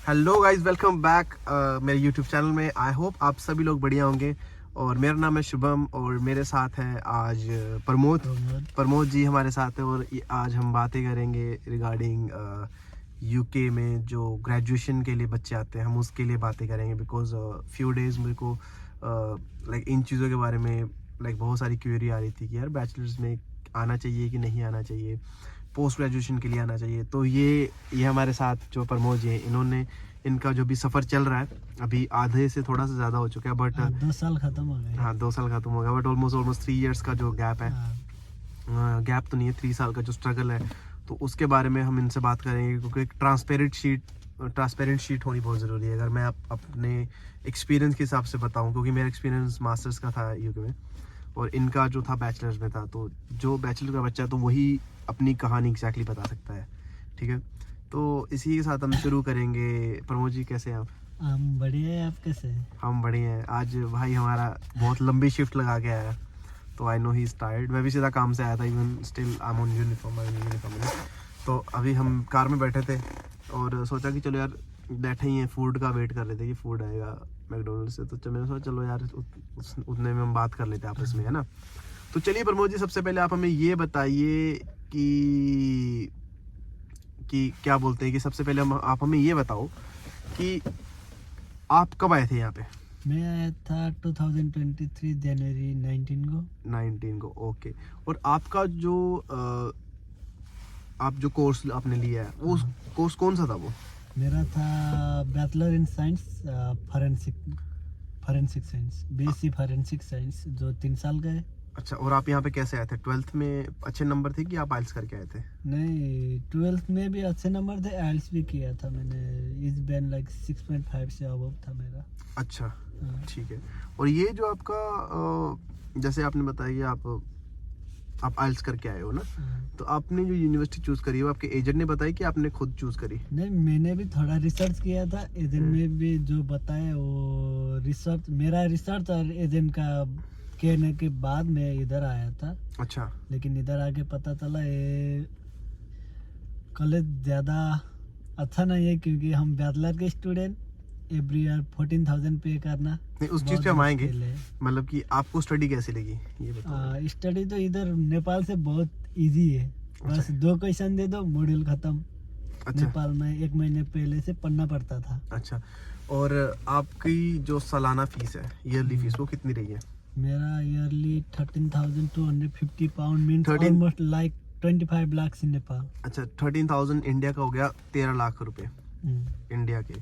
Hello guys, welcome back मेरे YouTube channel में। I hope आप सभी लोग बढ़िया होंगे। और मेरा नाम है शुभम और मेरे साथ है आज प्रमोद जी हमारे साथ है। और आज हम बातें करेंगे रिगार्डिंग यूके में जो ग्रेजुएशन के लिए बच्चे आते हैं, हम उसके लिए बातें करेंगे। बिकॉज फ्यू डेज मेरे को लाइक इन चीज़ों के बारे में लाइक बहुत सारी क्वेरी आ रही थी कि यार बैचलर्स में आना चाहिए कि नहीं आना चाहिए, पोस्ट ग्रेजुएशन के लिए आना चाहिए। तो ये हमारे साथ जो प्रमोद जी हैं, इन्होंने इनका जो भी सफ़र चल रहा है अभी आधे से थोड़ा सा ज़्यादा हो चुका है, बट 2 साल खत्म हो गए। हाँ 2 साल खत्म हो गया, बट ऑलमोस्ट 3 इयर्स का जो गैप है, गैप तो नहीं है, 3 साल का जो स्ट्रगल है, तो उसके बारे में हम इनसे बात करेंगे। क्योंकि एक ट्रांसपेरेंट शीट होनी बहुत ज़रूरी है। अगर मैं अपने एक्सपीरियंस के हिसाब से बताऊँ, क्योंकि मेरा एक्सपीरियंस मास्टर्स का था यूके में और इनका जो था बैचलर्स में था, तो जो बैचलर का बच्चा है तो वही अपनी कहानी एग्जैक्टली बता सकता है। ठीक है, तो इसी के साथ हम शुरू करेंगे। प्रमोद जी कैसे हैं आप? हम बढ़िया है, आप कैसे हैं? हम बढ़िया हैं। आज भाई हमारा बहुत लंबी शिफ्ट लगा के आया, तो I know he is tired. मैं भी सीधा काम से आया था, even still I am on uniform. तो अभी हम कार में बैठे थे और सोचा कि चलो यार बैठे ही हैं, फूड का वेट कर लेते कि फूड आएगा मैकडोनल्ड से। तो मैंने सोचा चलो यार उतने में हम बात कर लेते हैं आपस में, है ना। तो चलिए प्रमोद जी, सबसे पहले आप हमें ये बताइए कि क्या बोलते हैं कि सबसे पहले आप हमें ये बताओ कि आप कब आए थे यहाँ पे? मैं आया था 2023 जनवरी 19 को। ओके। और आपका जो आप जो कोर्स आपने लिया है वो कोर्स कौन सा था वो? मेरा था bachelor in science, forensic science, BSc forensic science, जो 3 साल का है। अच्छा, और आप यहाँ पे कैसे आए थे? 12th में अच्छे नंबर थे कि आप आइल्स करके आए थे? नहीं, 12th में भी अच्छे नंबर थे, आइल्स भी किया था मैंने। इस बैन लाइक 6.5 से अबव था मेरा। अच्छा, ठीक है। और ये जो आपका जैसे आपने बताया कि आप आइल्स करके आए हो ना, तो आपने जो यूनिवर्सिटी चूज करी वो आपके एजेंट ने बताई कि आपने खुद चूज करी? नहीं, मैंने भी थोड़ा रिसर्च किया था। एजेंट में भी जो बताया वो मेरा रिसर्च और एजेंट का कहने के बाद मैं इधर आया था। अच्छा। लेकिन इधर आके पता चला ये कॉलेज ज़्यादा अच्छा नहीं है, क्योंकि हम बैचलर के स्टूडेंट, एवरी ईयर 14,000 पे करना। नहीं, उस चीज़ पे हम आएंगे। मतलब कि आपको स्टडी कैसी लगी ये बताओ। स्टडी तो इधर नेपाल से बहुत इजी है। बस 2 क्वेश्चन दे दो, मॉड्यूल खत्म। अच्छा। नेपाल में 1 महीने पहले से पढ़ना पड़ता था। अच्छा, और आपकी जो सालाना फीस है, ईयरली फीस, वो कितनी रही है? मेरा yearly 13,250 pound, means almost like 25 lakh in Nepal. अच्छा, 13,000 इंडिया का हो गया 13 लाख रुपए इंडिया के।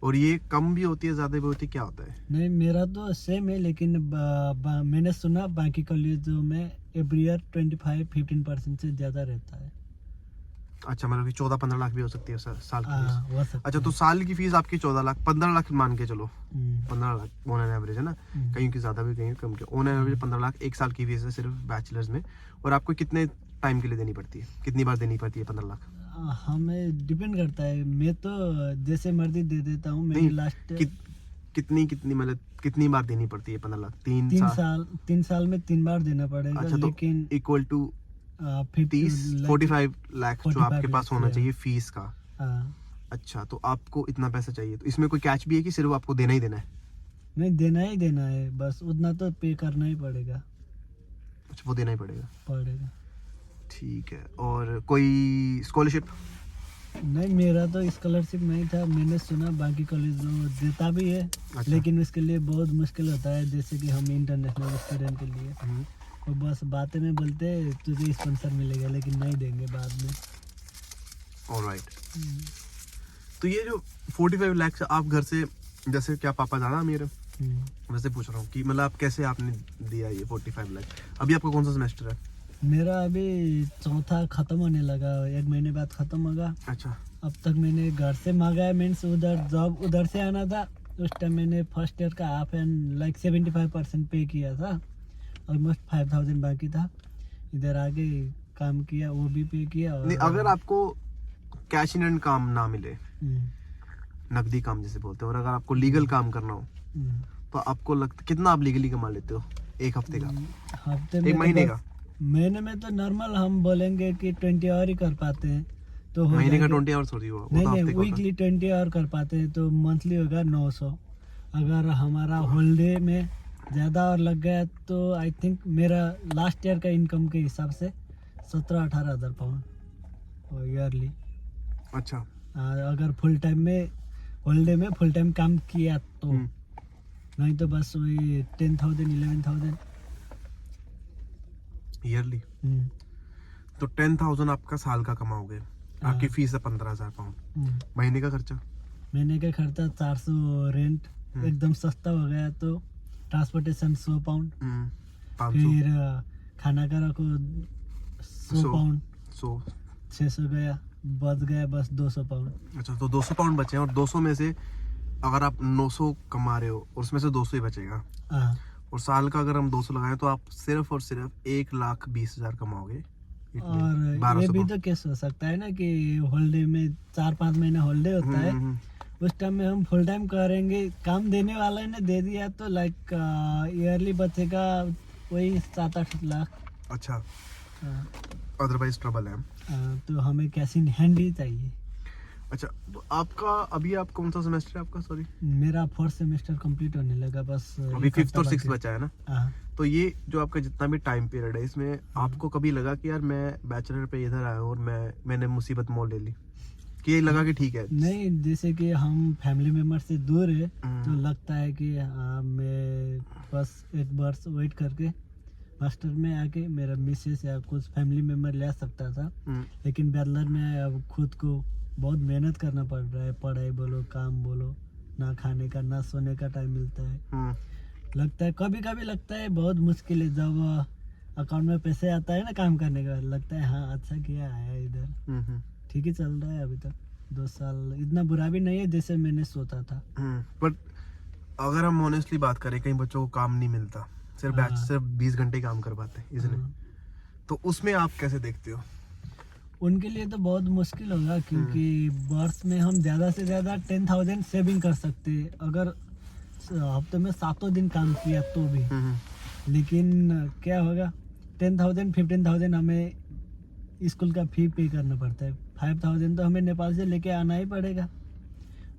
और ये कम भी होती है, ज्यादा भी होती है, क्या होता है? नहीं, मेरा तो सेम है, लेकिन मैंने सुना बाकी कॉलेजों में एवरी ईयर 25-15% से ज्यादा रहता है। अच्छा, मतलब कि 14-15 लाख भी हो सकती है साल की फीस। अच्छा, तो है। साल की फीस आपकी 14 लाख, 15 लाख मान के चलो। 15 लाख ऑन एन एवरेज है ना, कहीं की ज्यादा भी कहीं कम के। ऑन एन एवरेज 15 लाख एक साल की फीस है सिर्फ बैचलर्स में। और आपको कितने टाइम के लिए देनी पड़ती है, कितनी बार देनी पड़ती है 15 लाख? हमें डिपेंड करता है। मैं तो जैसे मर्जी दे देता हूँ। मेरी लास्ट कितनी मतलब कितनी बार देनी पड़ती है 15 लाख? 3 साल में 3 बार देना पड़ेगा। अच्छा, तो लेकिन इक्वल टू 45 लाख जो आपके पास होना चाहिए फीस का। अच्छा, तो आपको इतना पैसा चाहिए, तो इसमें कोई कैच भी है कि सिर्फ आपको देना ही देना है? नहीं, देना ही देना है, बस उतना तो पे करना ही पड़ेगा। अच्छा, वो देना ही पड़ेगा। ठीक है। और कोई स्कॉलरशिप? नहीं, मेरा तो स्कॉलरशिप नहीं था। मैंने सुना बाकी कॉलेज देता भी है। अच्छा। लेकिन उसके लिए बहुत मुश्किल होता है, जैसे कि हम इंटरनेशनल स्टूडेंट के लिए। वो बस बातें में बोलते तुझे स्पॉन्सर मिलेगा, लेकिन नहीं देंगे बाद में। ऑलराइट। तो ये जो 45 लाख आप घर से, जैसे क्या पापा ज़्यादा अमीर है? वैसे पूछ रहा हूँ कि मतलब आप कैसे आपने दिया ये 45 लाख? अभी आपका कौन सा सेमेस्टर है? मेरा अभी 4था खत्म होने लगा, 1 महीने बाद खत्म होगा। अच्छा। अब तक मैंने घर से मांगा है, मीन्स उधर जॉब उधर से आना था। उस टाइम मैंने फर्स्ट ईयर का हाफ एंड लाइक 75% पे किया था। ऑलमोस्ट 5,000 बाकी था। इधर आके काम किया, वो भी पे किया। और नहीं, अगर आपको कैश इन हैंड काम ना मिले, नकदी काम जैसे बोलते हैं, और अगर आपको लीगल काम करना हो, तो आपको लगता कितना आप लीगली कमा लेते हो एक हफ्ते का? हफ्ते में, एक महीने का? महीने में तो नॉर्मल हम बोलेंगे कि 20 और ही कर पाते हैं। तो हो महीने का जाएगा। 20 आवर्स होती है वो तो नहीं हफ्ते नहीं, का होता है। वीकली 20 आवर कर पाते हैं तो मंथली होगा 900। अगर हमारा हॉलीडे में ज़्यादा और लग गया तो आई थिंक मेरा लास्ट ईयर का इनकम के हिसाब से 17-18 हज़ार पाउंड ईयरली। अच्छा। अगर फुल टाइम में हॉलीडे में फुल टाइम काम किया तो, हम्म, नहीं तो बस वही 10,000 11,000। ईयरली तो 10,000 आपका साल का कमाओगे। हाँ। आपकी फीस है 15,000 पाउंड। महीने का खर्चा महीने का खर्चा 400 रेंट, हम्म। एकदम सस्ता हो गया तो ट्रांसपोर्टेशन 100 पाउंड, 500 फिर खाना का रखो 100 100 पाउंड, 100। 600 गया, बच गया बस 200 पाउंड। अच्छा, तो 200 पाउंड बचे हैं और 200 में से अगर आप 900 कमा रहे हो और उसमें से 200 ही बचेगा, हाँ और साल का अगर हम 200 लगाएं तो आप सिर्फ और सिर्फ 1,20,000 कमाओगे। और ये 1200 भी तो केस हो सकता है ना कि हॉलीडे में 4-5 महीना हॉलीडे होता है, उस टाइम में हम फुल टाइम करेंगे, काम देने वाले ने दे दिया तो लाइक ईयरली बचेगा वही 7-8 लाख। अच्छा, हाँ, अदरवाइज ट्रबल है। तो हमें कैश इन हैंड ही चाहिए। अच्छा, तो आपका अभी आप कौन सा सेमेस्टर है आपका? सॉरी, मेरा 4th सेमेस्टर कंप्लीट होने लगा, बस अभी एक 5th हफ्ता और 6th बाकी है। बचा है ना? हाँ, तो ये जो आपका जितना भी टाइम पीरियड है इसमें आपको कभी लगा कि यार मैं बैचलर पे इधर आया हूँ और मैंने मुसीबत मोल ले ली, कि ये लगा कि ठीक है? नहीं, जैसे कि हम फैमिली मेम्बर से दूर है तो हम्म, लगता है कि हाँ, मैं बस एक वर्ष वेट करके मास्टर में आके मेरा मिसेस या कुछ फैमिली मेम्बर ले आ सकता था, हम्म, लेकिन बैचलर में अब खुद को बहुत मेहनत करना पड़ रहा है, पढ़ाई बोलो काम बोलो, ना खाने का ना सोने का टाइम मिलता है। हम्म, लगता है कभी कभी लगता है बहुत मुश्किल है, जब अकाउंट में पैसे आता है ना काम करने के बाद लगता है हाँ अच्छा किया आया इधर, ठीक ही चल रहा है अभी तक। 2 साल इतना बुरा भी नहीं है जैसे मैंने सोचा था। बट अगर हम ऑनेस्टली बात करें, कई बच्चों को काम नहीं मिलता, सिर्फ बैच हाँ। सिर्फ 20 घंटे काम कर पाते हैं, इसलिए। हाँ, तो उसमें आप कैसे देखते हो? उनके लिए तो बहुत मुश्किल होगा क्योंकि वर्ष में हम ज़्यादा से ज़्यादा 10,000 सेविंग कर सकते हैं अगर हफ्ते में 7 दिन काम किया तो भी। लेकिन क्या होगा, 10,000 15,000 हमें स्कूल का फी पे करना पड़ता है, 5,000 तो हमें नेपाल से लेके आना ही पड़ेगा,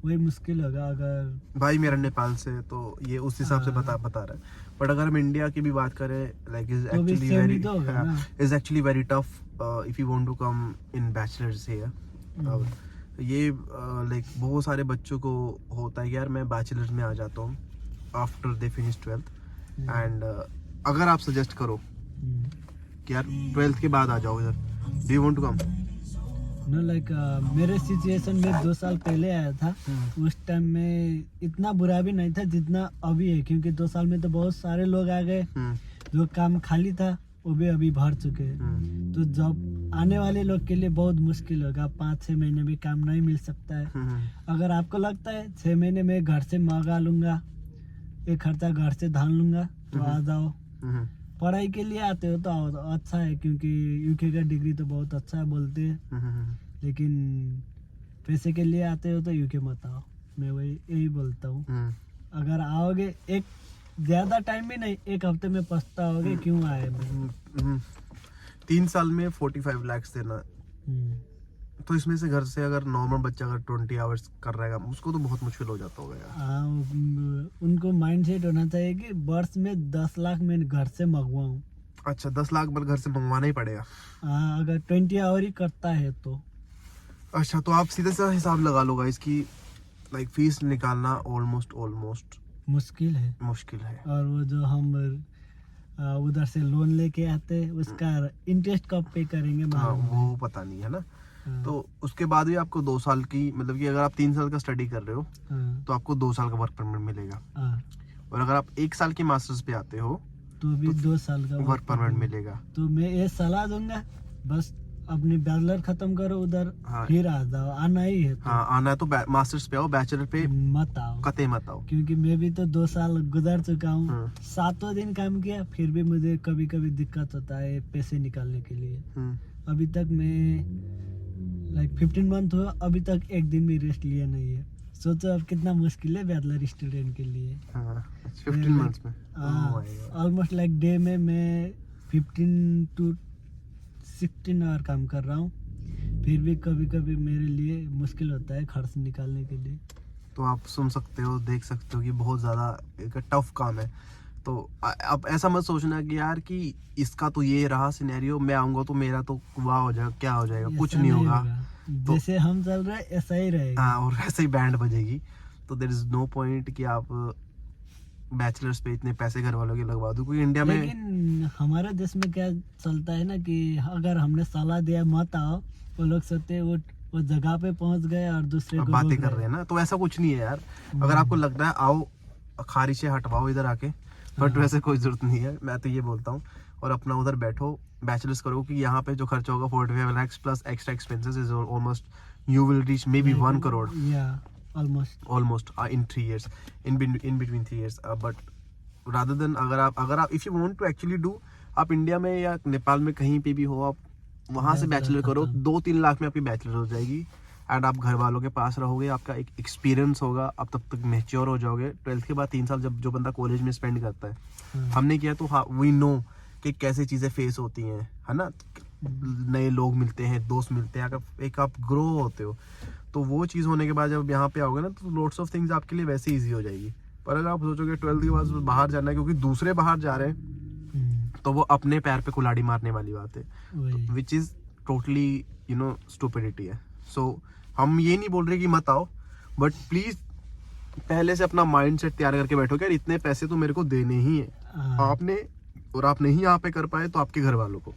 वही मुश्किल होगा। अगर भाई मेरा नेपाल से, तो ये उस हिसाब से हाँ। बता रहा है। बट अगर हम इंडिया की भी बात करें, लाइक इज तो भी एक्चुअली same वेरी ही तो होगा ना। Is actually very tough if you want to come in bachelors here. ये लाइक बहुत सारे बच्चों को होता है कि यार मैं बैचलर्स में आ जाता हूँ after they finish 12th, and अगर आप सजेस्ट करो कि यार 12th के बाद आ जाओ इधर, do you want to come? No like मेरे सिचुएशन में 2 साल पहले आया था, उस टाइम में इतना बुरा भी नहीं था जितना अभी है, क्योंकि 2 साल में तो बहुत सारे लोग आ गए, जो काम खाली था वो भी अभी भर चुके हैं। तो जब आने वाले लोग के लिए बहुत मुश्किल होगा, 5-6 महीने में काम नहीं मिल सकता है। अगर आपको लगता है 6 महीने में घर से मंगा लूंगा, एक खर्चा घर से धान लूंगा, तो आ जाओ। पढ़ाई के लिए आते हो तो आओ, तो अच्छा है क्योंकि यूके का डिग्री तो बहुत अच्छा है बोलते हैं, लेकिन पैसे के लिए आते हो तो यूके मत आओ, मैं वही यही बोलता हूँ। अगर आओगे एक ज्यादा टाइम भी नहीं, एक हफ्ते में पछताओगे क्यों आए मैं। 3 साल में 45 लाख देना, तो इसमें से घर से अगर नॉर्मल बच्चा अगर 20 आवर्स कर रहेगा उसको तो बहुत मुश्किल हो जाता होगा यार। हाँ, उनको माइंड सेट होना चाहिए कि वर्ष में 10 लाख मैं घर से मंगवाऊँ। अच्छा, 10 लाख बल घर से मंगवाना ही पड़ेगा। हाँ, अगर 20 आवर ही करता है तो। अच्छा, तो आप सीधे से हिसाब लगा लो गाइस कि लाइक फीस निकालना ऑलमोस्ट मुश्किल है। मुश्किल है। और वो जो हम उधर से लोन लेके आते हैं उसका इंटरेस्ट कब पे करेंगे हाँ, मालूम वो नहीं। पता नहीं है ना। हाँ, तो उसके बाद भी आपको 2 साल की, मतलब कि अगर आप 3 साल का स्टडी कर रहे हो हाँ, तो आपको 2 साल का वर्क परमिट मिलेगा, हाँ, और अगर आप 1 साल की मास्टर्स पे आते हो तो भी 2 साल का वर्क परमिट मिलेगा। तो मैं ये सलाह दूंगा, बस अपनी बैचलर खत्म करो उधर, हाँ। फिर आ जाओ, आना ही है तो हाँ, आना है तो मास्टर्स पे आओ, बैचलर पे मत आओ। कतई मत आओ। क्योंकि मैं भी तो 2 साल गुजर चुका हूँ, हाँ। 7 दिन काम किया, फिर भी मुझे कभी कभी दिक्कत होता है पैसे निकालने के लिए। अभी तक मैं लाइक 15 मंथ हुआ, अभी तक एक दिन भी रेस्ट लिया नहीं है। सोचो अब कितना मुश्किल है बैचलर स्टूडेंट के लिए। 15 मंथ्स में ऑलमोस्ट लाइक डे में मैं 15 to 16 आवर काम कर रहा हूँ, फिर भी कभी कभी मेरे लिए मुश्किल होता है खर्च निकालने के लिए। तो आप सुन सकते हो, देख सकते हो कि बहुत ज़्यादा एक टफ काम है। तो अब ऐसा मत सोचना कि यार कि इसका तो ये रहा सिनेरियो, मैं आऊँगा तो मेरा तो वाह हो जाएगा, क्या हो जाएगा, कुछ ऐसा नहीं होगा। तो जैसे हम चल रहे हैं ऐसा ही रहेगा। हाँ, और वैसे ही बैंड बजेगी। तो देयर इज़ नो पॉइंट कि आप बैचलर्स पे इतने पैसे घर वालों के लगवा दो, क्योंकि इंडिया में लेकिन हमारे देश में क्या चलता है ना कि अगर हमने सलाह दिया मत आओ, वो लोग सोचते हैं वो जगह पे पहुंच गए और दूसरे अब को बातें रोक कर रहे हैं ना, तो ऐसा कुछ नहीं है यार। अगर हम्म। आपको लगता है आओ, खारिशें हटवाओ इधर आके, बट हाँ। वैसे कोई जरूरत नहीं है, मैं तो ये बोलता हूँ। और अपना उधर बैठो, बैचलर्स करो, कि यहाँ पे जो खर्चा होगा 45 lakhs plus extra expenses is almost you will reach may be 1 crore या almost in 3 years, in between 3 years, but rather than अगर आप if you want to actually do, आप इंडिया में या नेपाल में कहीं पे भी हो, आप वहाँ से बैचलर करो, 2-3 लाख में आपकी बैचलर हो जाएगी। एंड आप घर वालों के पास रहोगे, आपका एक एक्सपीरियंस होगा, आप तब तक मैच्योर हो जाओगे। 12th के बाद 3 साल जब जो बंदा कॉलेज में स्पेंड करता है, हमने किया, तो हाँ वी नो कि कैसे चीज़ें फेस होती हैं, है ना। नए लोग मिलते हैं, दोस्त मिलते हैं, अगर एक आप ग्रो होते हो, तो वो चीज़ होने के बाद जब यहाँ पे आओगे ना, तो लोट्स ऑफ थिंग्स आपके लिए वैसे ईजी हो जाएगी। पर अगर आप सोचोगे 12th के बाद बाहर जाना है क्योंकि दूसरे बाहर जा रहे हैं, तो वो अपने पैर पे कुल्हाड़ी मारने वाली बात है, विच इज़ टोटली स्टुपिडिटी है। सो हम ये नहीं बोल रहे कि मत आओ, बट प्लीज़ पहले से अपना माइंड सेट तैयार करके बैठो कि यार इतने पैसे तो मेरे को देने ही है आपने, और आप नहीं यहाँ पे कर पाए तो आपके घर वालों को।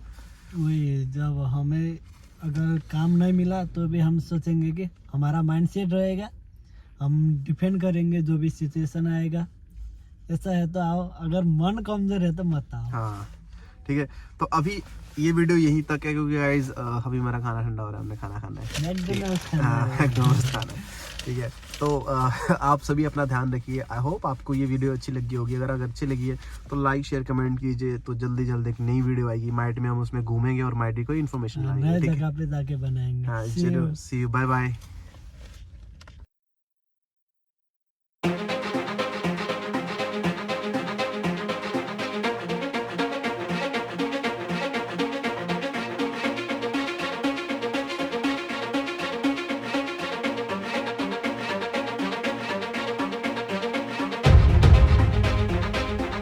वही जब हमें अगर काम नहीं मिला तो भी हम सोचेंगे कि हमारा माइंड सेट रहेगा, हम डिफेंड करेंगे जो भी सिचुएशन आएगा। ऐसा है तो आओ, अगर मन कमजोर है तो मत आओ। हाँ ठीक है, तो अभी ये वीडियो यहीं तक है, क्योंकि गाइस अभी मेरा खाना ठंडा हो रहा है, हमने खाना खाना है। मैकडॉनल्ड्स खाना है, ठीक है। तो आप सभी अपना ध्यान रखिए। आई होप आपको ये वीडियो अच्छी लगी होगी। अगर अच्छी लगी है तो लाइक शेयर कमेंट कीजिए। तो जल्दी जल्दी एक नई वीडियो आएगी माइट में, हम उसमें घूमेंगे और माइट को इन्फॉर्मेशन लाएंगे। नए जगह पे जाके बनाएंगे। हाँ चलो, सी यू, बाय बाय।